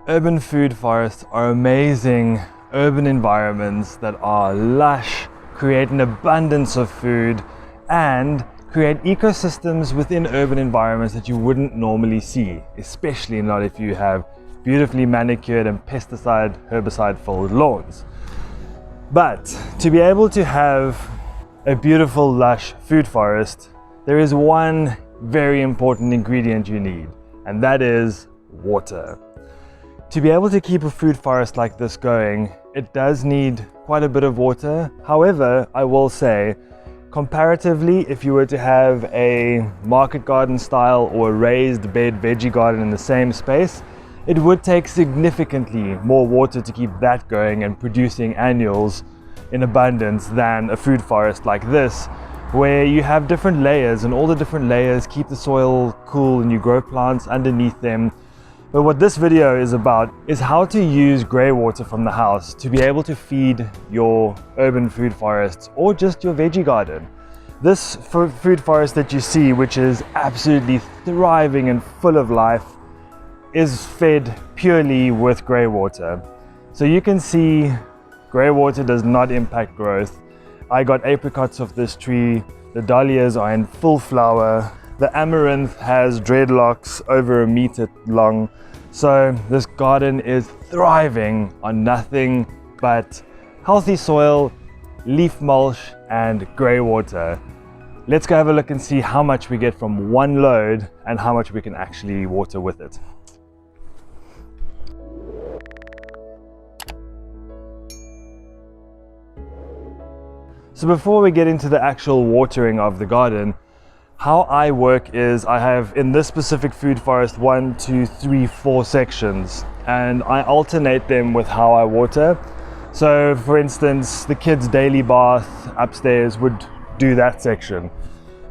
Urban food forests are amazing urban environments that are lush, create an abundance of food, and create ecosystems within urban environments that you wouldn't normally see, especially not if you have beautifully manicured and pesticide, herbicide-filled lawns. But to be able to have a beautiful, lush food forest, there is one very important ingredient you need, and that is water. To be able to keep a food forest like this going, it does need quite a bit of water. However, I will say, comparatively, if you were to have a market garden style or a raised bed veggie garden in the same space, it would take significantly more water to keep that going and producing annuals in abundance than a food forest like this, where you have different layers, and all the different layers keep the soil cool and you grow plants underneath them. But what this video is about is how to use grey water from the house to be able to feed your urban food forests or just your veggie garden. This food forest that you see, which is absolutely thriving and full of life, is fed purely with grey water. So you can see grey water does not impact growth. I got apricots off this tree, the dahlias are in full flower, the amaranth has dreadlocks over a meter long. So this garden is thriving on nothing but healthy soil, leaf mulch, and grey water. Let's go have a look and see how much we get from one load and how much we can actually water with it. So before we get into the actual watering of the garden, how I work is I have in this specific food forest 1, 2, 3, 4 sections, and I alternate them with how I water. So for instance, the kids' daily bath upstairs would do that section.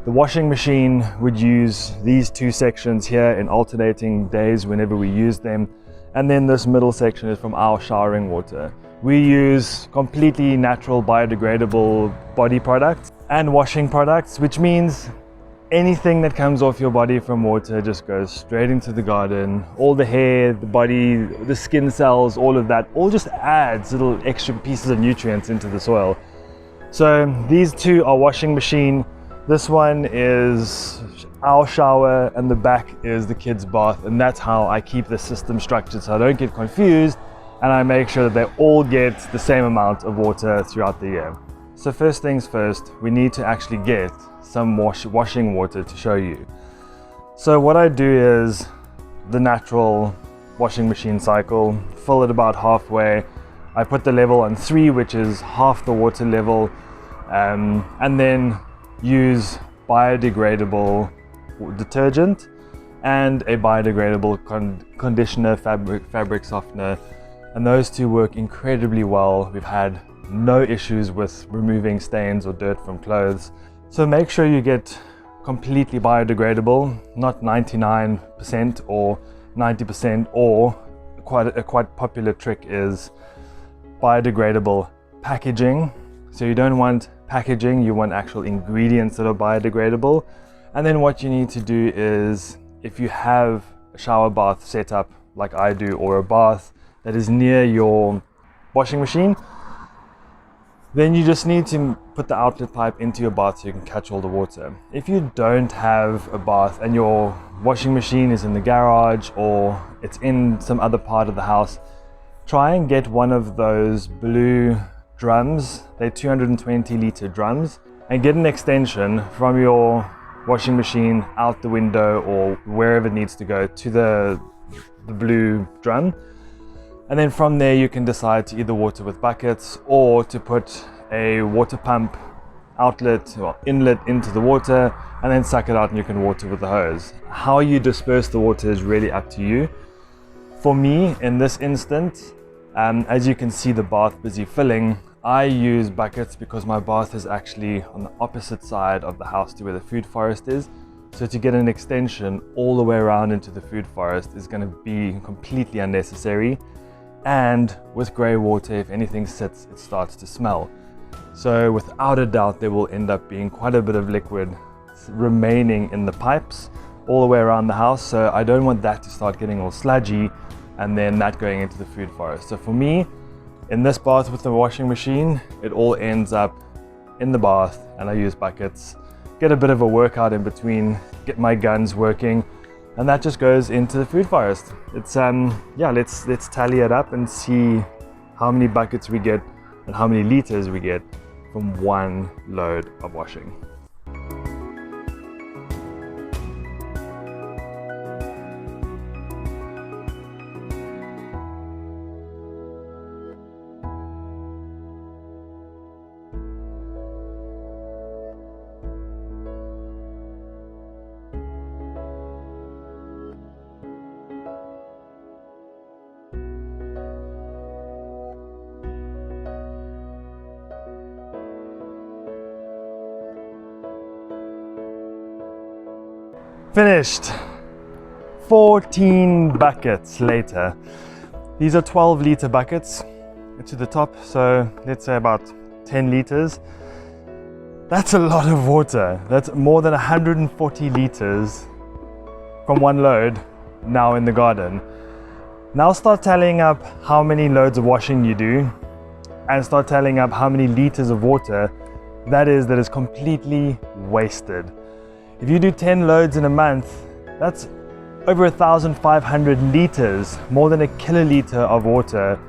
The washing machine would use these 2 sections here in alternating days whenever we use them. And then this middle section is from our showering water. We use completely natural biodegradable body products and washing products, which means anything that comes off your body from water just goes straight into the garden. All the hair, the body, the skin cells, all of that, all just adds little extra pieces of nutrients into the soil. So these 2 are washing machine. This one is our shower and the back is the kids' bath, and that's how I keep the system structured so I don't get confused, and I make sure that they all get the same amount of water throughout the year. So first things first, we need to actually get some washing water to show you. So what I do is the natural washing machine cycle, fill it about halfway. I put the level on 3, which is half the water level, and then use biodegradable detergent and a biodegradable conditioner, fabric softener, and those 2 work incredibly well. We've had no issues with removing stains or dirt from clothes. So make sure you get completely biodegradable, not 99% or 90%, or a quite popular trick is biodegradable packaging. So you don't want packaging, you want actual ingredients that are biodegradable. And then what you need to do is, if you have a shower bath set up like I do, or a bath that is near your washing machine, then you just need to put the outlet pipe into your bath so you can catch all the water. If you don't have a bath and your washing machine is in the garage or it's in some other part of the house, try and get one of those blue drums. They're 220 litre drums, and get an extension from your washing machine out the window or wherever it needs to go to the blue drum. And then from there you can decide to either water with buckets or to put a water pump outlet or inlet into the water and then suck it out and you can water with the hose. How you disperse the water is really up to you. For me, in this instance, as you can see the bath busy filling, I use buckets because my bath is actually on the opposite side of the house to where the food forest is. So to get an extension all the way around into the food forest is going to be completely unnecessary. And with grey water, if anything sits, it starts to smell. So without a doubt, there will end up being quite a bit of liquid remaining in the pipes all the way around the house. So I don't want that to start getting all sludgy. and then that going into the food forest. So for me, in this bath with the washing machine, it all ends up in the bath, and I use buckets, get a bit of a workout in between, get my guns working, and that just goes into the food forest. It's yeah, let's tally it up and see how many buckets we get and how many liters we get from one load of washing. Finished. 14 buckets later. These are 12-liter buckets to the top, so let's say about 10 liters. That's a lot of water. That's more than 140 liters from one load now in the garden. Now start tallying up how many loads of washing you do, and start tallying up how many liters of water that is completely wasted. If you do 10 loads in a month, that's over 1,500 liters, more than a kiloliter of water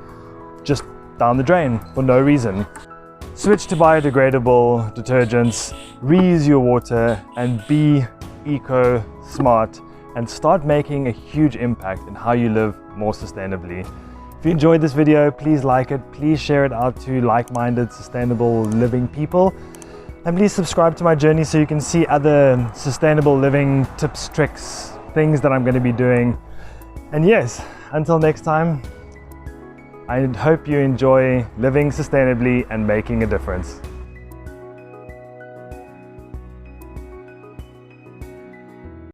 just down the drain for no reason. Switch to biodegradable detergents, reuse your water, and be eco-smart, and start making a huge impact in how you live more sustainably. If you enjoyed this video, please like it, please share it out to like-minded, sustainable living people. And please subscribe to my journey so you can see other sustainable living tips, tricks, things that I'm going to be doing. And yes, until next time, I hope you enjoy living sustainably and making a difference.